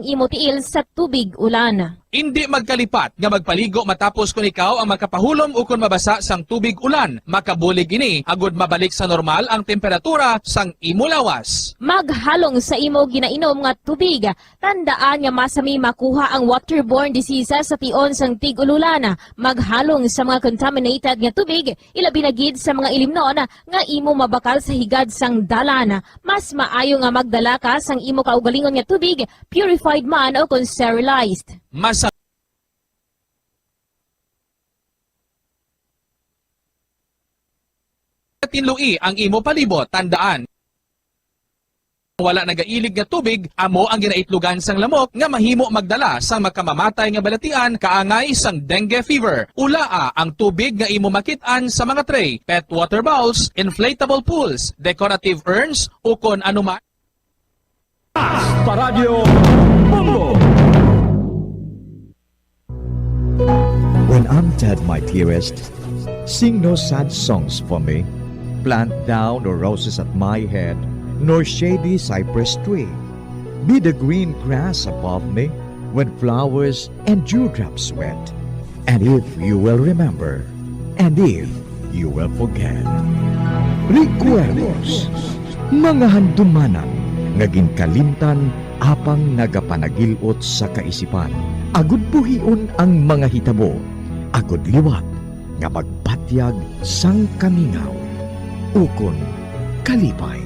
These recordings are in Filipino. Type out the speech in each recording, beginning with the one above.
imo tiil sa tubig ulan. Hindi magkalipat nga magpaligo matapos kung ikaw ang makapahulom o kung mabasa sang tubig ulan. Makabulig ini agud mabalik sa normal ang temperatura sang imo lawas. Maghalong sa imo ginainom nga tubig. Tandaan nga masami makuha ang waterborne diseases sa tion sang tig-ululan. Maghalong sa mga contaminated nga tubig, ilabi na gid sa mga ilimnon nga imo mabakal sa higad sang dalan. Mas maayo nga magdala ka sang imo kaugalingon nga tubig, purified man o kung sterilized. Mas tinlui ang imo palibot, tandaan. Wala nagailig nga tubig, amo ang ginaitlugan sang lamok nga mahimo magdala sang makamamatay nga balatian kaangay sang dengue fever. Ulaa ang tubig nga imo makitaan sa mga tray, pet water bowls, inflatable pools, decorative urns o kon anuman. Paradyo Bongo. When I'm dead, my dearest, sing no sad songs for me. Plant down no roses at my head, nor shady cypress tree. Be the green grass above me when flowers and dewdrops wet. And if you will remember, and if you will forget. Recuerdos, mga handumanan, ngaging kalimtan apang nagapanagilot sa kaisipan. Agud buhion ang mga hitabo, agud liwat nga magpatyag sang kamingaw. Ukon kalipay.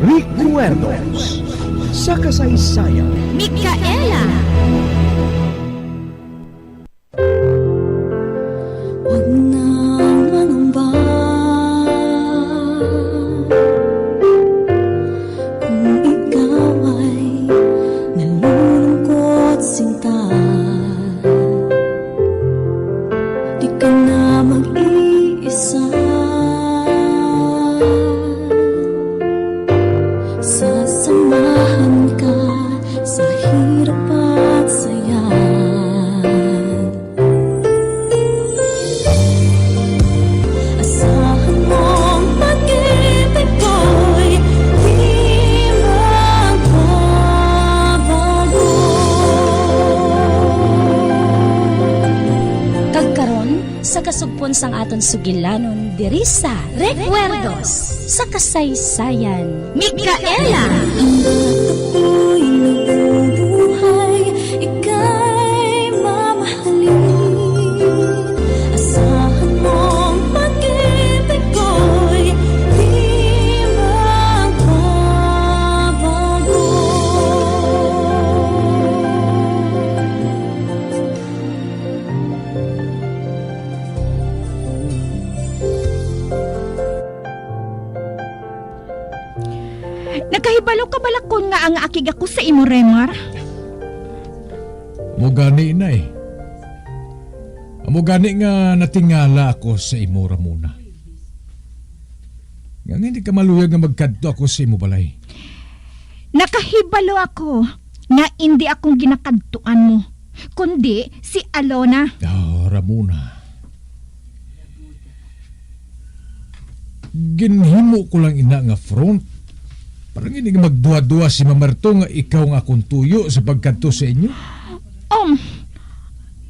Recuerdos sa kasaysayan. Micaela! Huwag na manumba kung ikaw ay nalulungkot sinta. Di ka na mag-iisa. Sasamahan ka sa hirap at saya. Asahan mong pag-ibig ko'y di magbabago. Kagkaron sa kasugpon sang aton sugilanon diri sa Recuerdos sa kasaysayan. Micaela! Hanggat ako'y nabubuhay, ika'y mamahalin. Asahan mong pag-ibig ko'y di magbabago. Nakahibalo ka balakon nga ang akig ako sa imo, Remar? Mugani na eh. Mugani nga natingala ako sa imo, Ramona. Nga hindi ka maluyag nga magkadto ako sa imo balay. Nakahibalo ako nga hindi akong ginakadtuan mo, kundi si Alona. Ramona. Ginhimo ko lang ina nga front. Parang hindi nga magduwa-duwa si Mamarto nga ikaw nga akong tuyo sa pagkadto sa inyo.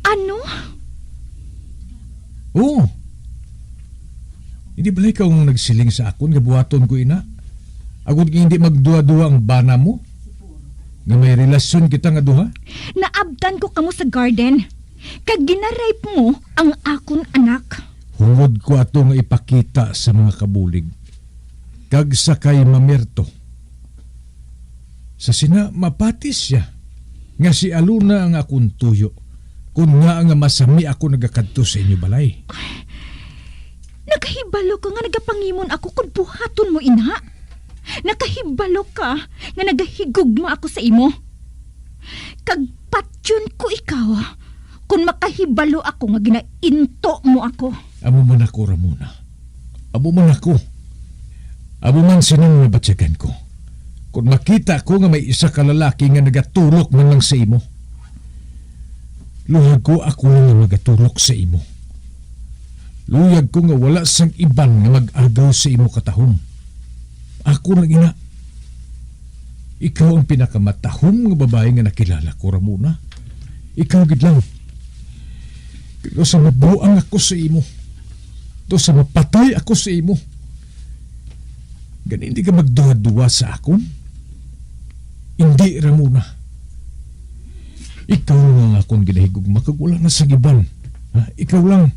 Ano? Oo. Hindi ba ikaw ang nagsiling sa akon nga buhaton ko ina? Agud nga hindi magduwa-duwa ang bana mo? Nga may relasyon kita nga duha? Naabdan ko kamo sa garden. Kag ginarape mo ang akon anak. Hungod ko ato nga ipakita sa mga kabulig. Kag sa kay Mamerto. Sa sina mapatis siya nga si Aluna ang akong tuyo kung nga nga masami ako nagakadto sa inyo balay. Nakahibalo ka nga nagapangimon ako kung buhaton mo, ina. Nakahibalo ka nga nagahigugma ako sa imo. Kag patyon ko ikaw kung makahibalo ako nga ginainto mo ako. Amo man ako, Ramona. Amo man ako. Amo man sinong nabatyagan ko. Kung makita ko nga may isa ka lalaki nga nagatulok man lang sa imo. Luyag ko ako lang nga nagatulok sa imo. Luyag ko nga wala sang iban nga mag-agaw sa imo katahom. Ako lang ina. Ikaw ang pinakamatahong nga babae nga nakilala ko, Ramona. Ikaw gid lang. Pero sa mabuang ako sa imo. To sa mapatay ako sa imo. Gani hindi ka magduwa-duwa sa akon? Hindi, Ramona. Ikaw lang akong ginahigog makagwala na sa giban. Ha? Ikaw lang.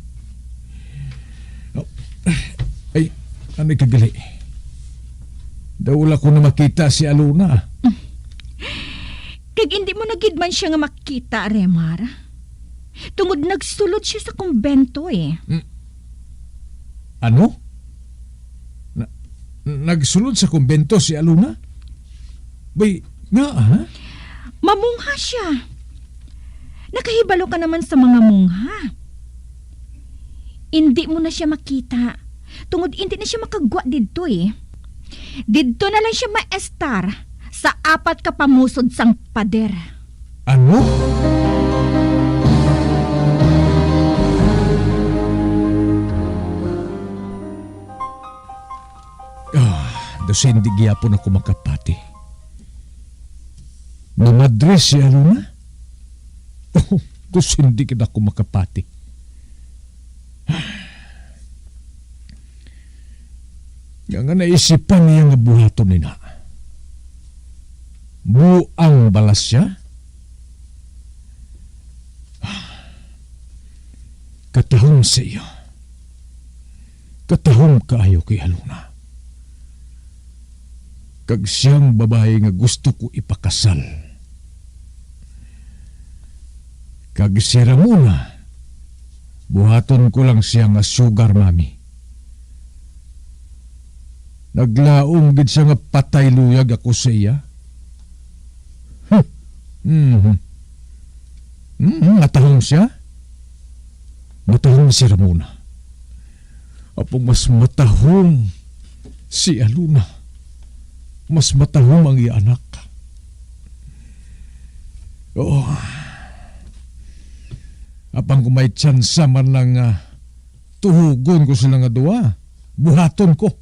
Oh. Ay, ano kagali? Dawala ko na makita si Aluna. Kag hindi mo nagidman siya nga makita, Remar. Tungod nagsulod siya sa kumbento eh. Ano? Nagsulod sa kumbento si Aluna? Bay, nga ha? Mamungha siya. Nakahibalo ka naman sa mga mungha. Hindi mo na siya makita. Tungod hindi na siya makagwa dito eh. Dito na lang siya maestar sa 4 ka pamusod sang pader. Ano? Dosi hindi gyapon ako makapati. Namadre si Aluna? Oh, dosi hindi kita ako makapati. Nga naisipan niya nga buhaton nina. Buang balas siya? Katahong sa iyo. Katahong kaayo kay Aluna. Kag siyang babae nga gusto ko ipakasal. Kag si Ramona, buhaton ko lang siya nga sugar mami. Naglaong gid siya nga patay luyag ako sa iya. Matahong siya? Matahong si Ramona. Apong mas matahong si Aluna. Mas matahong ang iya anak. Oo. Apang kung may tsansa man lang tuhugon ko sila nga duwa, buhaton ko.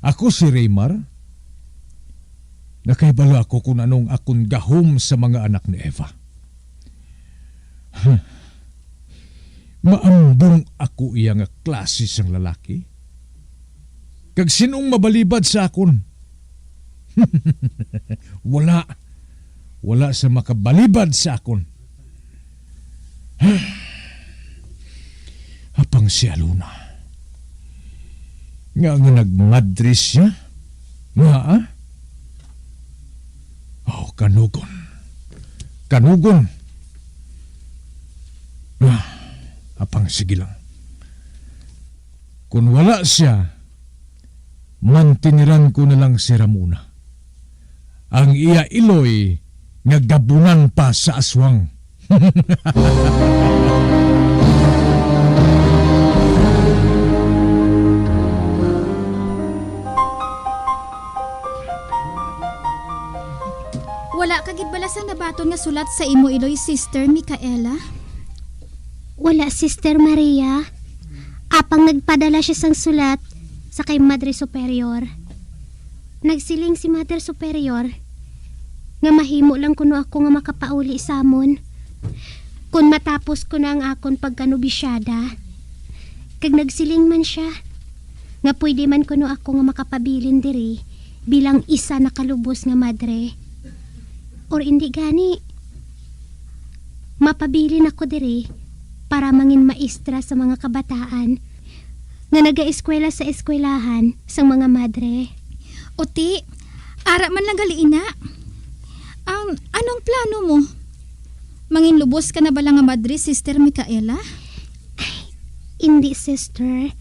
Ako si Raymar. Nakaibalo ako kung anong akong gahom sa mga anak ni Eva. Maambong ako iya nga klase sang lalaki. Kag sinong mabalibad sa akon? Wala. Wala sa makabalibad sa akon. Apang si Aluna. Nga nagmadris siya? Nga Oh, kanugon. Kanugon. Apang sige lang. Kung wala siya, mantiniran ko na lang si Ramona. Ang iya iloy nga gabunan pa sa aswang. Wala kagid balasan na baton nga sulat sa imo iloy, Sister Micaela? Wala, Sister Maria. Apang nagpadala siya sang sulat sa kay Madre Superior. Nagsiling si Madre Superior nga mahimo lang kuno ako nga makapauli sa amon. Kung matapos ko na ang akon pagkanubisyada. Kag nagsiling man siya nga pwede man kuno ako nga makapabilin diri bilang isa na kalubos nga madre. Or hindi gani. Mapabilin ako diri para mangin maestra sa mga kabataan nga naga-eskwela sa eskwelahan sang mga madre. Uti, ara man lang gali ina. Anong plano mo? Mangin lubos ka na ba lang nga madre, Sister Micaela? Hindi, sister.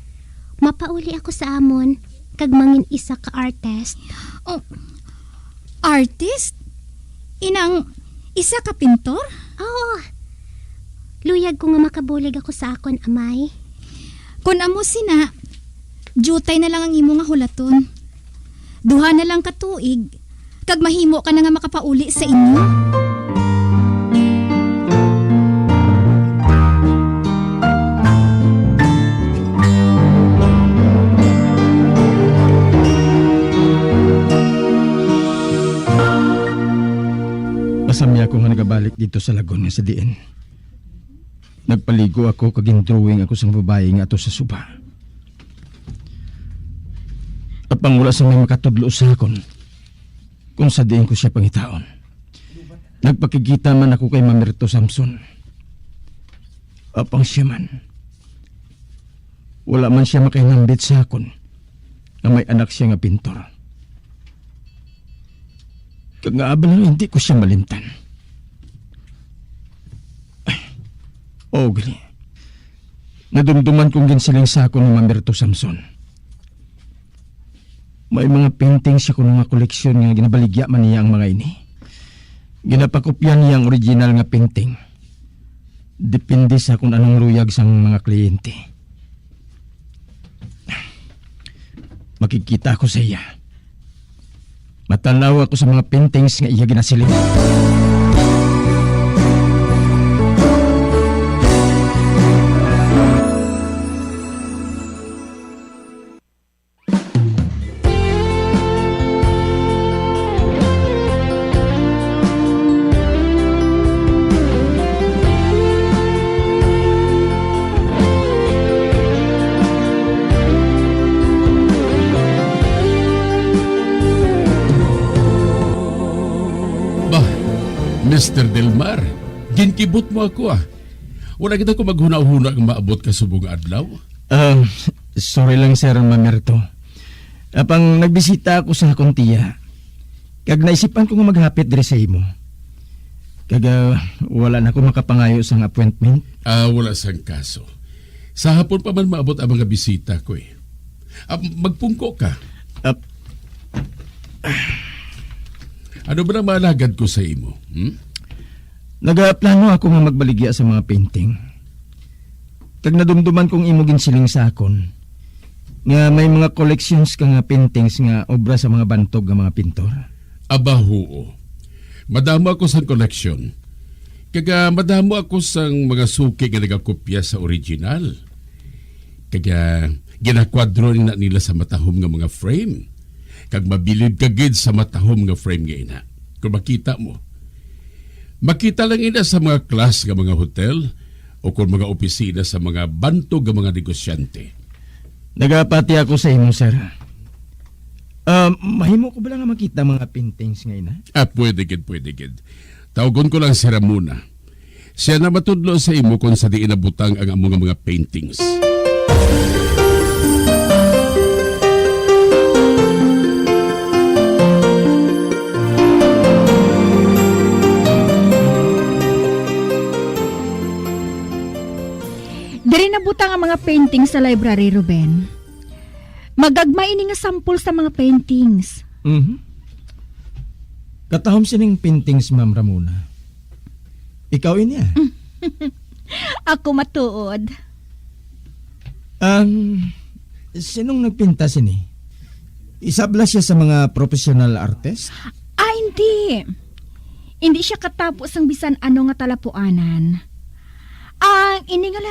Mapauli ako sa amon kag mangin isa ka artist. Oh, artist? Inang isa ka pintor? Oo. Luyag ko nga makabulig ako sa akon amay. Kung amo sina, jutay na lang ang imo nga hulaton. Duha na lang katuig, kag mahimo ka na nga makapauli sa inyo. Pasami ako nga nagabalik dito sa lagon nga sa diin. Nagpaligo ako kag drawing ako sa babae nga ato sa suba. Apang wala sa may makatudlo sa akon kung sa diin ko siya pangitaon. Nagpakikita man ako kay Mamerto Samson. Apang siya man. Wala man siya makahinambit sa akon na may anak siya nga pintor. Kag nga abal na hindi ko siya malimtan. Oo, gali. Nadumduman kong ginsiling sa ako ni Mamerto Samson. May mga painting siya ko nga koleksyon nga ginabaligya man niya ang mga ini. Ginapakopyan niya ang original nga painting. Depende sa kung anong luyag sang mga kliyente. Makikita ako sa iya. Matanaw ako sa mga paintings nga iya ginasiling. Mr. Delmar, ginkibot mo ako ah. Wala kita ko maghuna-huna ang maabot ka subong adlaw. Sorry lang Sir Mamerto. Apang nagbisita ako sa akong tiya. Kag naisipan ko nga maghapit diri sa imo. Kag wala na ako makapangayo sa appointment. Wala sang kaso. Sa hapon pa man maabot ang mga bisita ko eh. Magpungko ka. Ano ba na malagad ko sa imo? Nagaplano ako nga magbaligya sa mga painting. Kag nadumduman kong imo ginsiling sa akon nga may mga collections ka nga paintings nga obra sa mga bantog nga mga pintor. Aba huo. Madamo ako sa collection. Kag madamo ako sang mga suki nga nagakopya sa original. Kag ginakwadro na nila sa matahom nga mga frame. Kag mabilid kagid sa matahom nga frame nga ina. Kung makita mo. Makita lang ina sa mga class nga mga hotel o kung mga opisina sa mga bantog nga mga negosyante. Nagapati ako sa imo, sir. Mahimo ko ba lang nga makita mga paintings nga ina? Pwede gid. Tawgon ko lang si Ramona. Siya na matudlo sa imo kung sa di inabutang ang among mga paintings. Diri nabutang ang mga paintings sa library, Ruben. Magagmay ini nga sample sa mga paintings. Katahom sining paintings, Ma'am Ramona. Ikaw inya. Ako matuod. Sinong nagpinta sini? Isabla siya sa mga professional artist? Hindi. Hindi siya katapos ang bisan ano nga talapuanan. Ang ini nga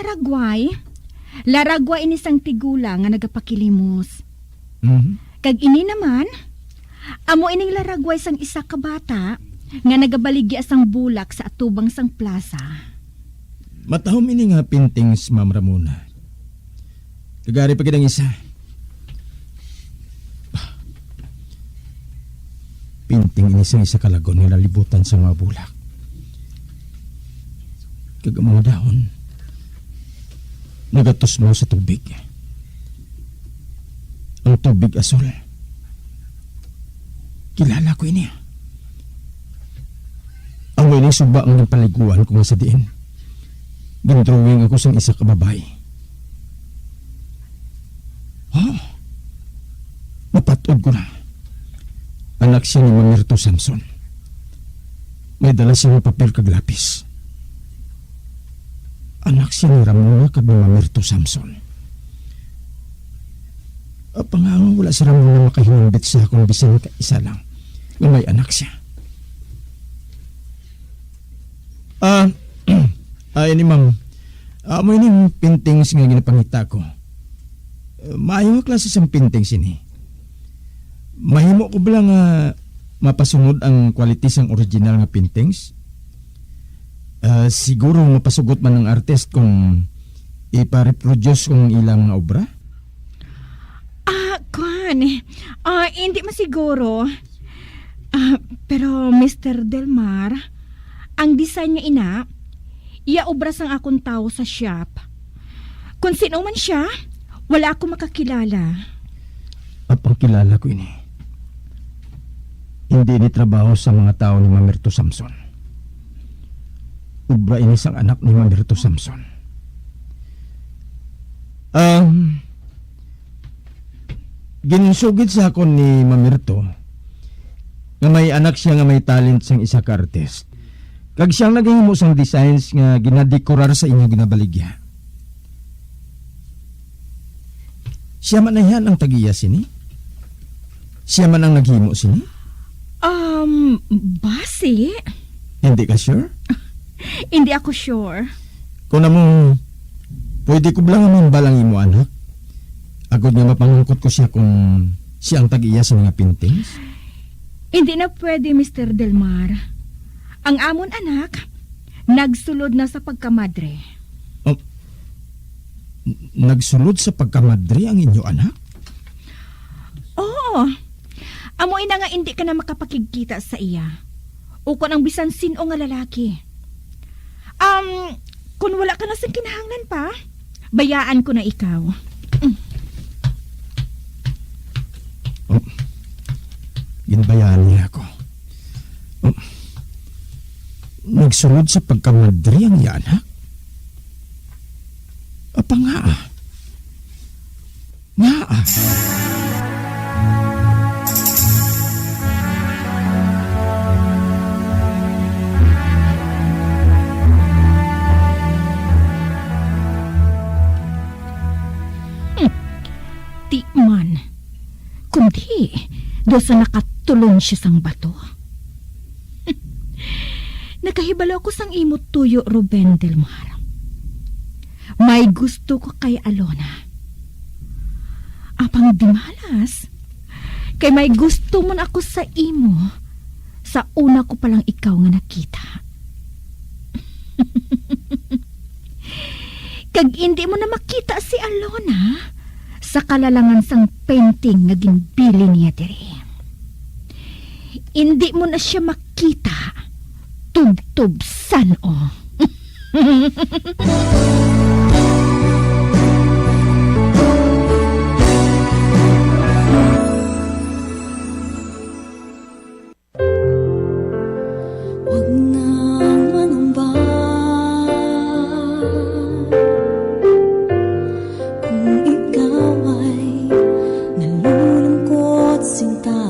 laragway ini sang tigula nga nagapakilimos. Kag ini naman, amo ining laragway sang isa ka bata nga nagabaligya sang bulak sa atubang sang plaza. Matahom ini nga paintings, Ma'am Ramona. Kagari pa kitang isa. Painting ini sang isa kalagon nga nalibutan sa mga bulak. Kag mga dahon nagatusmo sa tubig. Ang tubig asol. Kilala ko ini. Ang may suba ang paliguan ko nga sa diin. Gindrawing ako sang isa ka babae. Napatod ko na. Anak siya ni Mamerto Samson. May dala siya ng papel kag lapis. Anak siya ni Ramona kag ni Mamerto Samson. Pangango wala si Ramona makahinambit siya kung bisan ka isa lang na may anak siya. Ini ma'am. Mo ini paintings nga ginapangita ko. Maayo nga klase sang paintings ini. Mahimo ko ba lang mapasungod ang quality sang original nga paintings. Siguro mapasugot man ng artist kung ipa-reproduce kung ilang nga obra. Hindi masiguro. Pero Mr. Delmar, ang design nga ina, iya obra sang akong tao sa shop. Kung sino man siya, wala ako makakilala. Apang kilala ko ini. Hindi ni trabaho sa mga tao ni Mamerto Samson. Ubra ini sang anak ni Mamerto Samson. Ginsugid sa akon ni Mamerto nga may anak siya nga may talent sang isa ka artist. Kag siyang naghimo sang designs nga ginadekorar sa inyo ginabaligya. Siya man na yan ang tagiya sini? Siya man ang naghimo sini? Basi? Hindi ka sure? Hindi ako sure. Kung namang pwede ko lang naman balang imo anak. Agod nga mapangungkot ko siya kung siya ang tagiya sa mga paintings. Hindi na pwede, Mr. Delmar. Ang amon anak, nagsulod na sa pagkamadre. Nagsulod sa pagkamadre ang inyo anak? Oo. Amoy na nga hindi ka na makapakikita sa iya. O kung ang bisan sino nga lalaki. Kung wala ka na sa kinahanglan pa, bayaan ko na ikaw. Ginbayaan niya ako. Nagsulod sa pagkamadre ang iya anak? Apa nga? Nga? Di man. Kundi, doon sa nakatulong siya sang bato. Nakahibalo ko sang imot tuyo, Ruben Delmar. May gusto ko kay Alona. Apang di malas, kay may gusto mo ako sa imo sa una ko palang ikaw nga nakita. Kag hindi mo na makita si Alona sa kalalangan sang painting nga ginbili niya diri. Hindi mo na siya makita tub-tub san-o. Huwag nang manumba kung ikaw ay nalulungkot sinta.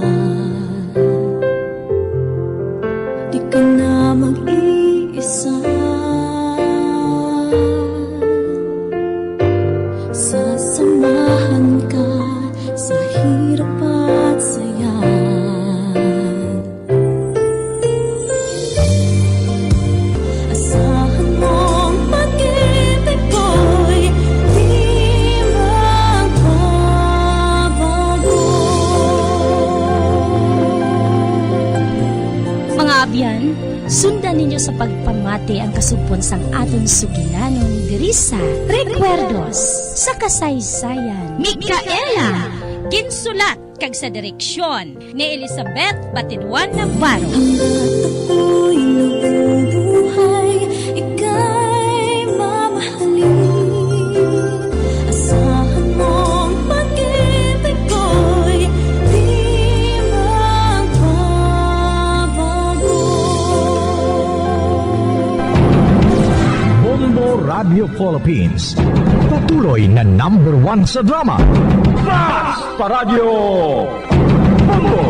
Di ka na mag-iisa. Sasamahan ka sa hirap at saya. Asahan mong pag-ibig ko'y di magbabago. Mga abyan, sundan ninyo sa pagpamati ang kasugpon sang aton sugilanon diri sa Recuerdos sa Kasaysayan. Micaela, ginsulat kag sa direksyon ni Elizabeth Batiduan Navarro. Ako'y nabubuhay, ika'y mamahalin. Asahan mong pag-ibig ko'y di magbabago. Bombo Radio Philippines. Patuloy na #1 sa drama. Basta Radio Bombo!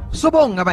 Subong nga